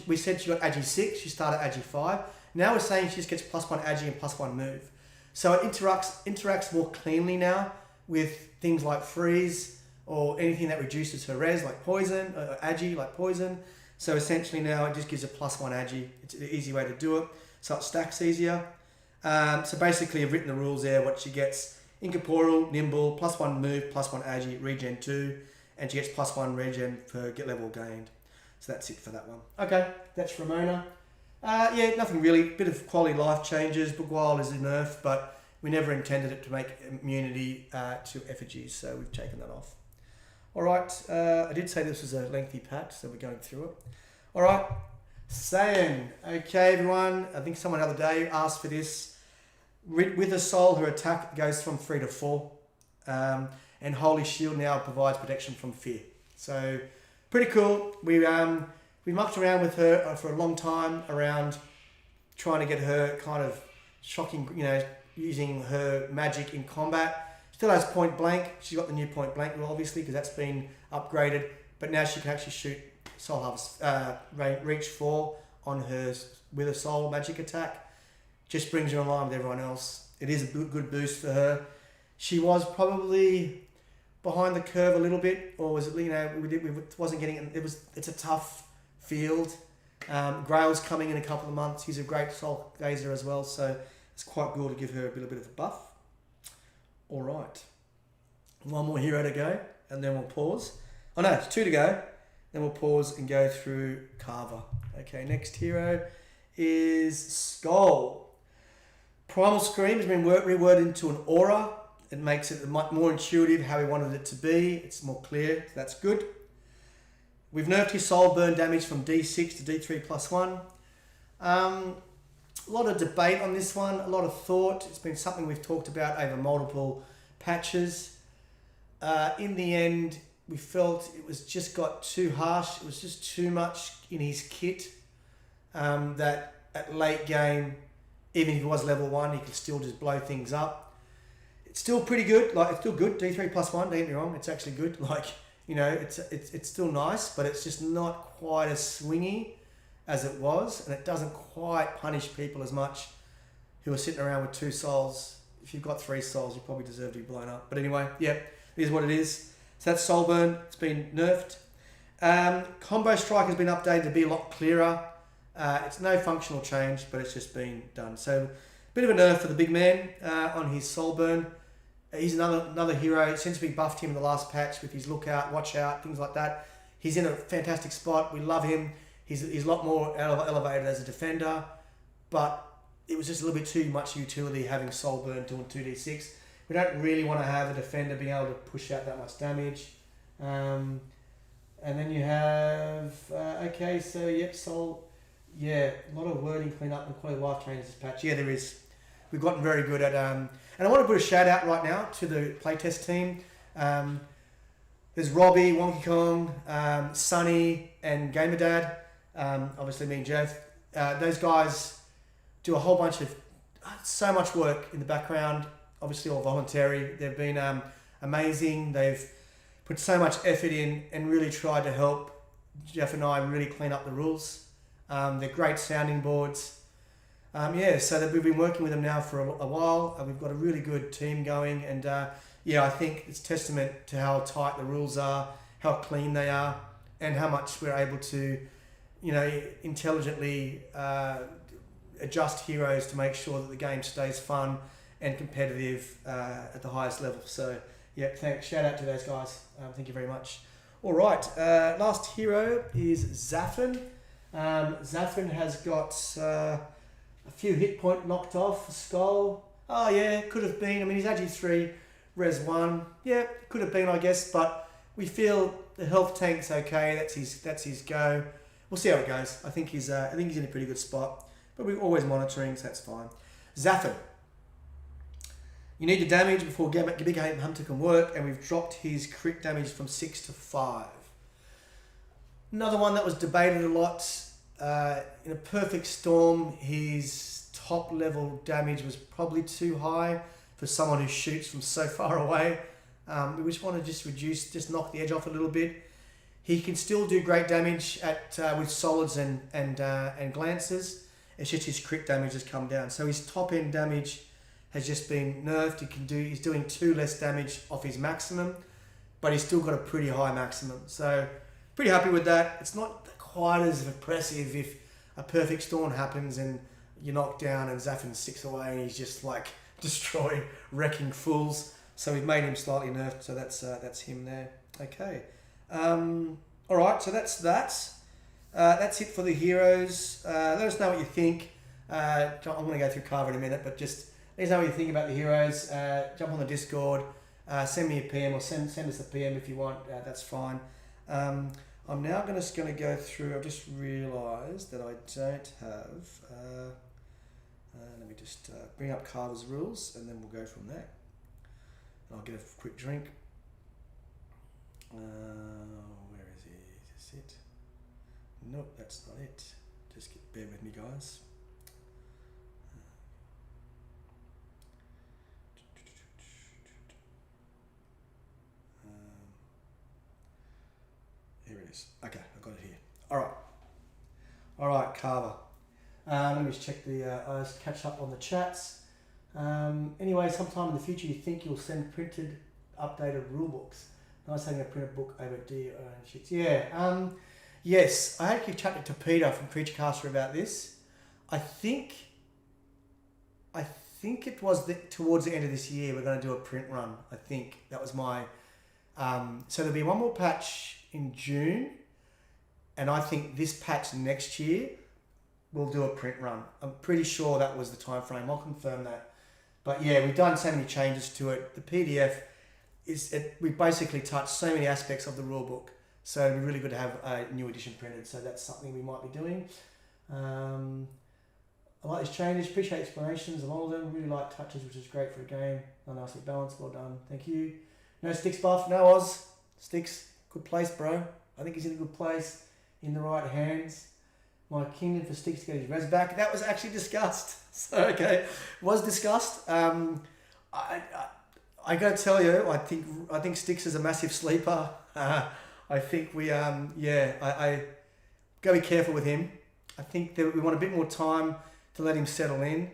we said she got Agi 6, she started Agi 5. Now we're saying she just gets +1 Agi and +1 move. So it interacts more cleanly now with things like freeze or anything that reduces her res, like poison, or Agi, like poison. So essentially now it just gives a +1 Agi. It's an easy way to do it, so it stacks easier. So basically I've written the rules there, what she gets: incorporeal, nimble, +1 move, +1 Agi, regen 2, and she gets +1 regen per get level gained. So that's it for that one. Okay, that's Ramona. Yeah, nothing really. Bit of quality life changes. Beguile is a nerf, but we never intended it to make immunity to effigies, so we've taken that off. All right, I did say this was a lengthy patch, so we're going through it. All right, Saiyan. Okay, everyone. I think someone the other day asked for this. With a soul, her attack goes from 3 to 4, and Holy Shield now provides protection from fear. So pretty cool. We mucked around with her for a long time around trying to get her kind of shocking, using her magic in combat. Still has point blank. She's got the new point blank rule, obviously, because that's been upgraded. But now she can actually shoot Soul Harvest reach 4 on her with a soul magic attack. Just brings her in line with everyone else. It is a good boost for her. She was probably behind the curve a little bit, or was it? We wasn't getting it. It's a tough field. Grail's coming in a couple of months. He's a great soul gazer as well, so it's quite cool to give her a little bit of a buff. All right, one more hero to go, and then we'll pause. Oh no, it's 2 to go. Then we'll pause and go through Carva. Okay, next hero is Skull. Primal Scream has been reworded into an aura. It makes it more intuitive how we wanted it to be. It's more clear, so that's good. We've nerfed his soul burn damage from D6 to D3 +1. A lot of debate on this one, a lot of thought. It's been something we've talked about over multiple patches. In the end, we felt it was just got too harsh. It was just too much in his kit that at late game, even if he was level 1, he could still just blow things up. It's still pretty good. Like, it's still good. D3 +1, don't get me wrong. It's actually good. Like, it's still nice, but it's just not quite as swingy as it was, and it doesn't quite punish people as much who are sitting around with 2 souls. If you've got 3 souls, you probably deserve to be blown up. But anyway, yeah, it is what it is. So that's soul burn. It's been nerfed. Combo strike has been updated to be a lot clearer. It's no functional change, but it's just been done. So bit of a nerf for the big man on his soul burn. He's another hero. Since we buffed him in the last patch with his lookout, watch out, things like that. He's in a fantastic spot. We love him. He's a lot more elevated as a defender, but it was just a little bit too much utility having soul burn doing 2d6. We don't really want to have a defender being able to push out that much damage. And then you have soul. Yeah, a lot of wording cleanup and quality life changes this patch. Yeah, there is. We've gotten very good at and I want to put a shout out right now to the playtest team. There's Robbie, Wonky Kong, Sonny, and Gamerdad. Obviously me and Jeff. Those guys do a whole bunch of so much work in the background. Obviously all voluntary. They've been amazing. They've put so much effort in and really tried to help Jeff and I really clean up the rules. They're great sounding boards. So that we've been working with them now for a while. We've got a really good team going, and I think it's testament to how tight the rules are, how clean they are. and how much we're able to, intelligently adjust heroes to make sure that the game stays fun and competitive at the highest level. So, yeah, thanks. Shout out to those guys. Thank you very much. All right, last hero is Zafin. Zafin has got a few hit point knocked off for Skull. Oh yeah, could have been. I mean, he's actually 3, res 1. Yeah, could have been, I guess, but we feel the health tank's okay. That's his go. We'll see how it goes. I think he's in a pretty good spot, but we're always monitoring, so that's fine. Zafin. You need the damage before Big Game Hunter can work, and we've dropped his crit damage from 6 to 5. Another one that was debated a lot. In a perfect storm, his top level damage was probably too high for someone who shoots from so far away. We just want to just knock the edge off a little bit. He can still do great damage with solids and glances. It's just his crit damage has come down. So his top end damage has just been nerfed. He's doing 2 less damage off his maximum, but he's still got a pretty high maximum. So pretty happy with that. It's not quite as impressive if a perfect storm happens and you're knocked down and Zafin's 6 away and he's just like destroying, wrecking fools. So we've made him slightly nerfed. So that's him there. Okay. All right. So that's that. That's it for the heroes. Let us know what you think. I'm going to go through Carva in a minute, but just let us know what you think about the heroes. Jump on the Discord. Send me a PM or send us a PM if you want. That's fine. I'm now just going to go through. I've just realised that I don't have. Let me just bring up Carva's rules, and then we'll go from there. I'll get a quick drink. Where is he? Is this it? Nope, that's not it. Just bear with me, guys. Here it is. Okay, I've got it here. All right, Carva. Let me just check catch up on the chats. Anyway, sometime in the future, you think you'll send printed, updated rule books. Nice having a printed book over D sheets. Yeah. Yes, I actually chatted to Peter from Creaturecaster about this. I think it was towards the end of this year we're going to do a print run. I think that was my. So there'll be one more patch in June, and I think this patch next year we'll do a print run. I'm pretty sure that was the time frame. I'll confirm that. But yeah, we've done so many changes to it. The PDF we basically touched so many aspects of the rule book. So it'd be really good to have a new edition printed. So that's something we might be doing. I like these changes. Appreciate explanations of all of them. Really like touches, which is great for a game. Nicely balanced. Well done. Thank you. No Sticks buff. No Oz. Sticks. Good place, bro. I think he's in a good place. In the right hands. My kingdom for Sticks to get his res back. That was actually discussed. So, okay. Was discussed. I gotta tell you, I think Sticks is a massive sleeper. I think we I gotta be careful with him. I think that we want a bit more time to let him settle in.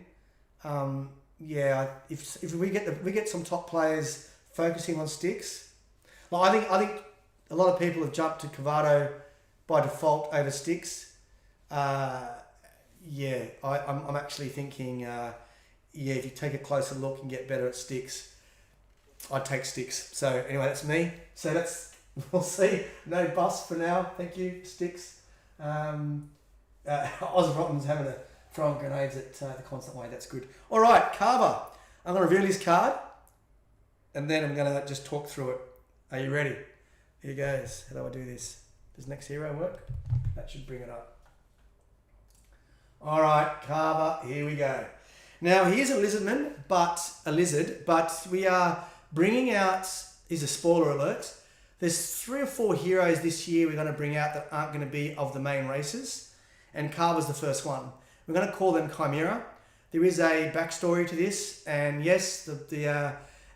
If we get some top players focusing on Sticks, I think a lot of people have jumped to Cavado by default over Sticks. I'm actually thinking if you take a closer look and get better at Sticks, I'd take Sticks. So anyway, that's me. So we'll see. No buffs for now. Thank you, Sticks. Ozrotten's having a throwing grenades at the constant way. That's good. All right, Carva. I'm going to reveal his card, and then I'm going to just talk through it. Are you ready? Here goes. How do I do this? Does next hero work? That should bring it up. All right, Carva. Here we go. Now he is a lizard, but we are bringing out. Is a spoiler alert. There's 3 or 4 heroes this year we're going to bring out that aren't going to be of the main races, and Carva's the first one. We're going to call them Chimera. There is a backstory to this, and yes,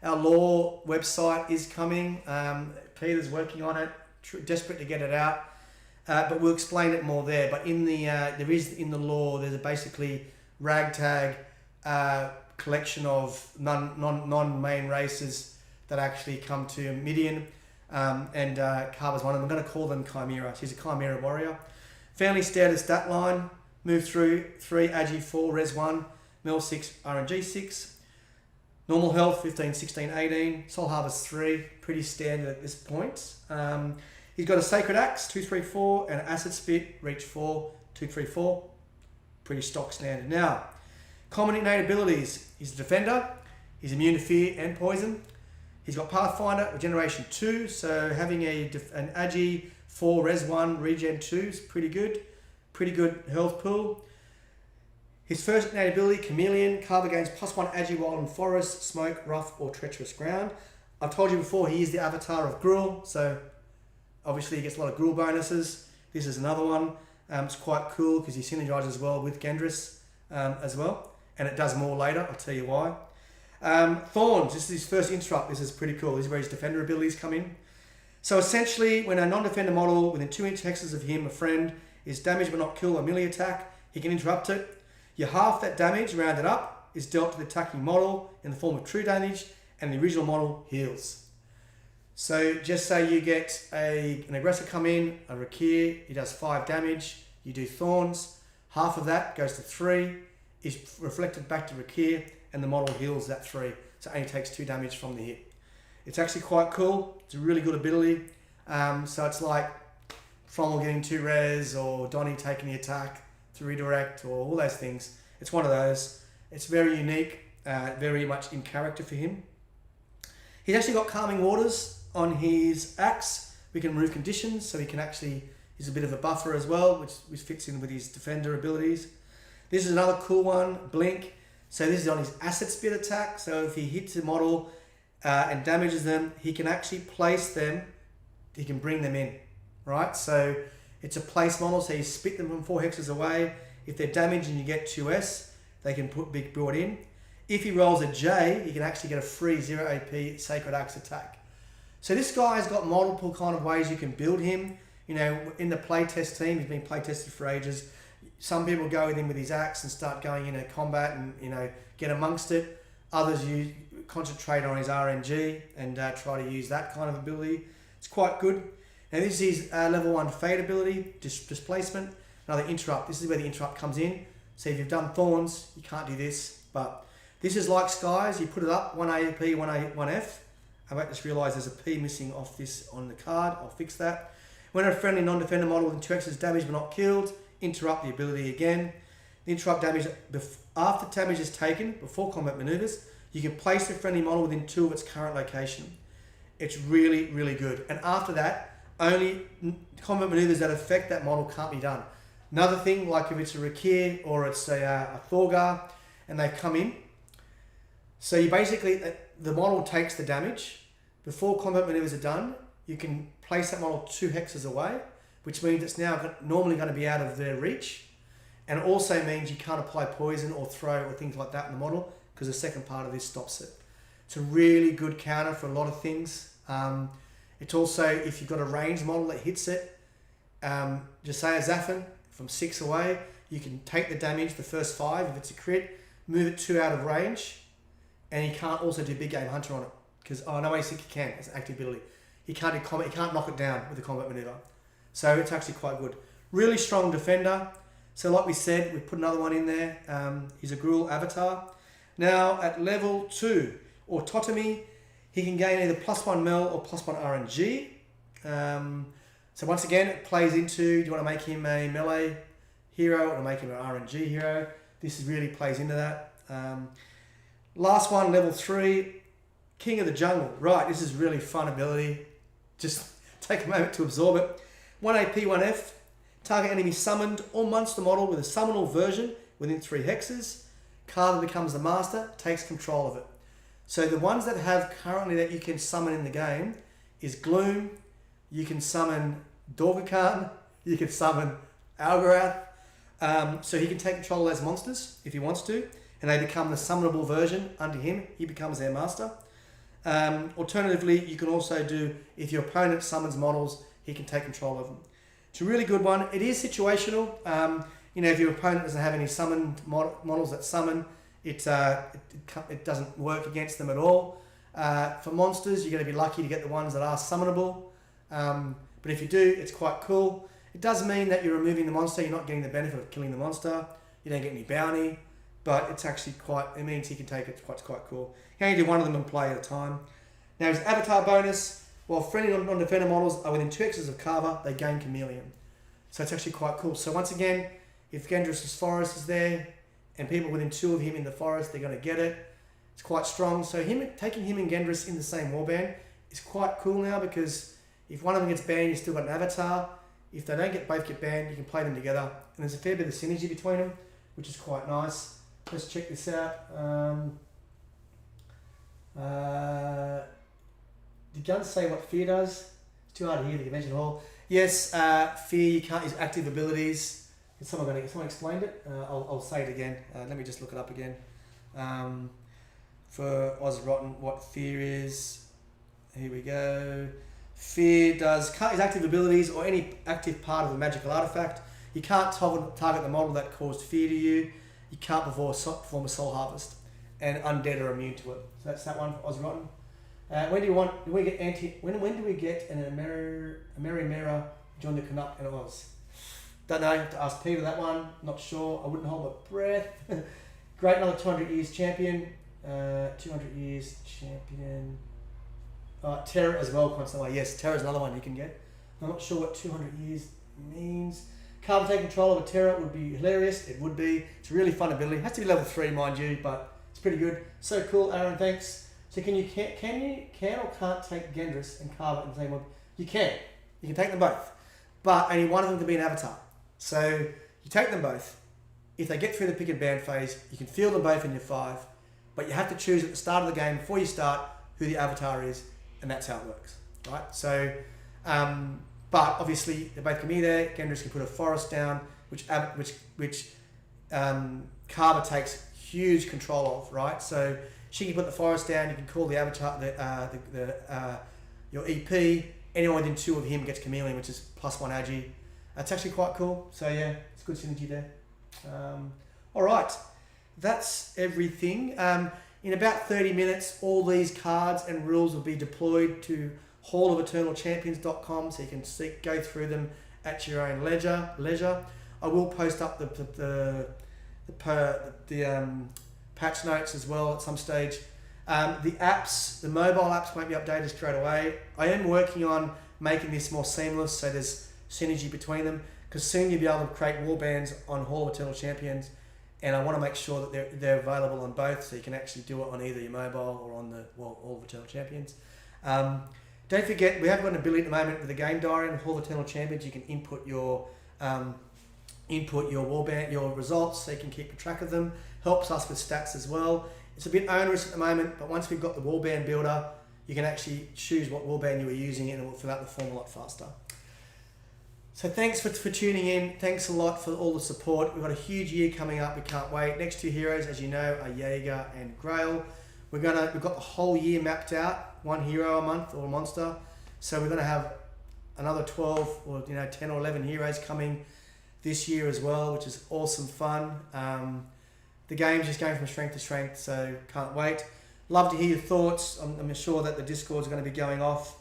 our lore website is coming. Peter's working on it, desperate to get it out, but we'll explain it more there. But in the lore, there's a basically ragtag collection of non-main races that actually come to Midian. Carva's one of them. I'm going to call them Chimera. She's a Chimera warrior. Fairly standard stat line. Move through 3, Agi 4, Res 1, Mil 6, RNG 6. Normal health 15, 16, 18. Soul Harvest 3. Pretty standard at this point. He's got a Sacred Axe 2, 3, 4 and an Acid Spit Reach 4, 2, 3, 4. Pretty stock standard. Now, common innate abilities. He's a defender. He's immune to fear and poison. He's got Pathfinder, Regeneration 2, so having an Agi 4, Res 1, Regen 2 is pretty good. Pretty good health pool. His first innate ability, Chameleon. Carva gains +1 Agi while in forest, smoke, rough, or treacherous ground. I've told you before, he is the avatar of Gruul, so obviously he gets a lot of Gruul bonuses. This is another one. It's quite cool because he synergizes well with Gendris as well, and it does more later. I'll tell you why. Thorns, this is his first interrupt. This is pretty cool. This is where his defender abilities come in. So essentially, when a non-defender model within 2 inch hexes of him, a friend, is damaged but not killed or melee attack, he can interrupt it. You half that damage, rounded up, is dealt to the attacking model in the form of true damage, and the original model heals. So just say you get an aggressor come in, a Rakir, he does 5 damage, you do Thorns, half of that goes to 3, is reflected back to Rakir, and the model heals that 3, so it only takes 2 damage from the hit. It's actually quite cool. It's a really good ability. So it's like Frommel getting 2 res, or Donnie taking the attack to redirect, or all those things. It's one of those. It's very unique, very much in character for him. He's actually got Calming Waters on his axe. We can remove conditions, so he can actually, he's a bit of a buffer as well, which fits in with his defender abilities. This is another cool one, Blink. So this is on his Acid Spit attack. So if he hits a model and damages them, he can actually place them, he can bring them in, right? So it's a place model, so you spit them from 4 hexes away. If they're damaged and you get 2S, they can be brought in. If he rolls a J, he can actually get a free 0 AP Sacred Axe attack. So this guy's got multiple kind of ways you can build him. You know, in the playtest team, he's been playtested for ages. Some people go with him with his axe and start going into combat and, you know, get amongst it. Others concentrate on his RNG and try to use that kind of ability. It's quite good. Now this is his level 1 Fade ability, displacement. Another interrupt. This is where the interrupt comes in. So if you've done Thorns, you can't do this. But this is like Skies. You put it up, 1 AP, 1 F. I just realised there's a P missing off this on the card. I'll fix that. When a friendly non-defender model within 2 X is damaged but not killed, interrupt the ability again. The interrupt damage, after damage is taken, before combat maneuvers, you can place the friendly model within 2 of its current location. It's really, really good. And after that, only combat maneuvers that affect that model can't be done. Another thing, like if it's a Rakir or it's a Thorgar, and they come in, so you basically, the model takes the damage. Before combat maneuvers are done, you can place that model 2 hexes away, which means it's now normally going to be out of their reach. And it also means you can't apply poison or throw or things like that in the model, because the second part of this stops it. It's a really good counter for a lot of things. It's also, if you've got a ranged model that hits it, just say a Zaffin from 6 away, you can take the damage, the first 5, if it's a crit, move it 2 out of range, and you can't also do Big Game Hunter on it, because, oh no, I think you can, it's an active ability. You can't do combat, you can't knock it down with a combat maneuver. So it's actually quite good. Really strong defender. So like we said, we put another one in there. He's a Gruul avatar. Now at level 2, Autotomy, he can gain either +1 Mel or +1 RNG. So once again, it plays into, do you want to make him a melee hero or make him an RNG hero? This really plays into that. Last one, level 3, King of the Jungle. Right, this is really fun ability. Just take a moment to absorb it. 1 AP, 1 F. Target enemy summoned or monster model with a summonal version within 3 hexes. Carva becomes the master, takes control of it. So the ones that have currently that you can summon in the game is Gloom, you can summon Dorgakhan, you can summon Algorath. So he can take control of those monsters if he wants to, and they become the summonable version under him. He becomes their master. Alternatively, you can also do, if your opponent summons models, he can take control of them. It's a really good one. It is situational. You know, if your opponent doesn't have any summoned models that summon, it doesn't work against them at all. For monsters, you're going to be lucky to get the ones that are summonable. But if you do, it's quite cool. It does mean that you're removing the monster. You're not getting the benefit of killing the monster. You don't get any bounty, but it's actually it means he can take it. It's quite cool. You can only do one of them and play at a time. Now his avatar bonus, while friendly non-defender models are within 2 hexes of Carva, they gain Chameleon. So it's actually quite cool. So once again, if Gendrus's forest is there, and people within 2 of him in the forest, they're going to get it. It's quite strong. So taking him and Gendrus in the same warband is quite cool now, because if one of them gets banned, you've still got an avatar. If they don't both get banned, you can play them together. And there's a fair bit of synergy between them, which is quite nice. Let's check this out. Did Guns say what Fear does? It's too hard to hear the convention hall. Yes, Fear, you can't use active abilities. Someone explained it? I'll say it again. Let me just look it up again. For Oz Rotten, what Fear is. Here we go. Fear can't use active abilities or any active part of a magical artifact. You can't target the model that caused fear to you. You can't perform a soul harvest. And undead are immune to it. So that's that one for Oz Rotten. When do we get an Amerimera join the Canuck and Oz? Don't know. Have to ask Peter that one. Not sure. I wouldn't hold my breath. Great, another 200 years champion. 200 years champion. Terra as well, constantly. Yes, Terra's another one you can get. I'm not sure what 200 years means. Carva take control of a Terra would be hilarious. It would be. It's a really fun ability. It has to be level 3, mind you, but it's pretty good. So cool, Aaron. Thanks. So can you or can't take Gendrus and Carva in the same one? You can. You can take them both, but only one of them can be an avatar. So you take them both. If they get through the pick and ban phase, you can field them both in your 5, but you have to choose at the start of the game before you start who the avatar is, and that's how it works, right? So, but obviously they both can be there. Gendrus can put a forest down, which Carva takes huge control of, right? So she can put the forest down. You can call the avatar your EP. Anyone within 2 of him gets Chameleon, which is +1 agi. That's actually quite cool. So yeah, it's good synergy there. All right, that's everything. In about 30 minutes, all these cards and rules will be deployed to hallofeternalchampions.com, so you can go through them at your own leisure. I will post up the patch notes as well at some stage. The mobile apps won't be updated straight away. I am working on making this more seamless, so there's synergy between them, because soon you'll be able to create warbands on Hall of Eternal Champions, and I want to make sure that they're available on both, so you can actually do it on either your mobile or on Hall of Eternal Champions. Don't forget, we have got an ability at the moment with the game diary in Hall of Eternal Champions. You can input your warband, your results, so you can keep track of them. Helps us with stats as well. It's a bit onerous at the moment, but once we've got the warband builder, you can actually choose what warband you were using, and it will fill out the form a lot faster. So thanks for tuning in. Thanks a lot for all the support. We've got a huge year coming up. We can't wait. Next 2 heroes, as you know, are Jaeger and Grail. We've got the whole year mapped out, 1 hero a month or a monster. So we're gonna have another 12 or 10 or 11 heroes coming this year as well, which is awesome fun. The game's just going from strength to strength, so can't wait. Love to hear your thoughts. I'm sure that the Discord's going to be going off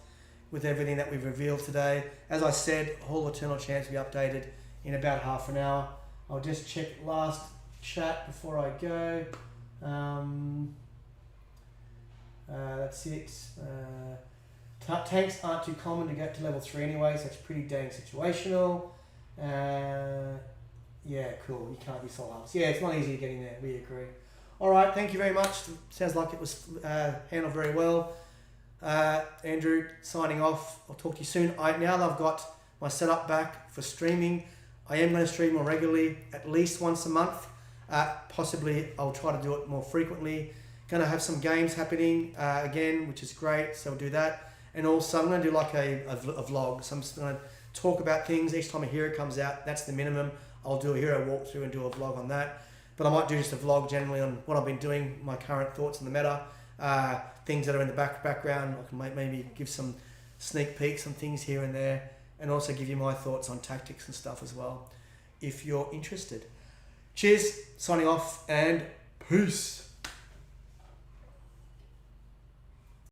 with everything that we've revealed today. As I said, Hall of Eternal Champs will be updated in about half an hour. I'll just check last chat before I go. That's it. Tanks aren't too common to get to level 3 anyway, so it's pretty dang situational. Yeah, cool. You can't be soul harvest. Yeah, it's not easy getting there. We agree. All right, thank you very much. Sounds like it was handled very well. Andrew, signing off. I'll talk to you soon. Now that I've got my setup back for streaming, I am going to stream more regularly, at least once a month. Possibly, I'll try to do it more frequently. Going to have some games happening again, which is great. So we'll do that. And also, I'm going to do like a vlog. So I'm just going to talk about things each time a hero comes out. That's the minimum. I'll do a hero walkthrough and do a vlog on that. But I might do just a vlog generally on what I've been doing, my current thoughts on the meta, things that are in the background. I can maybe give some sneak peeks on things here and there, and also give you my thoughts on tactics and stuff as well, if you're interested. Cheers, signing off, and peace.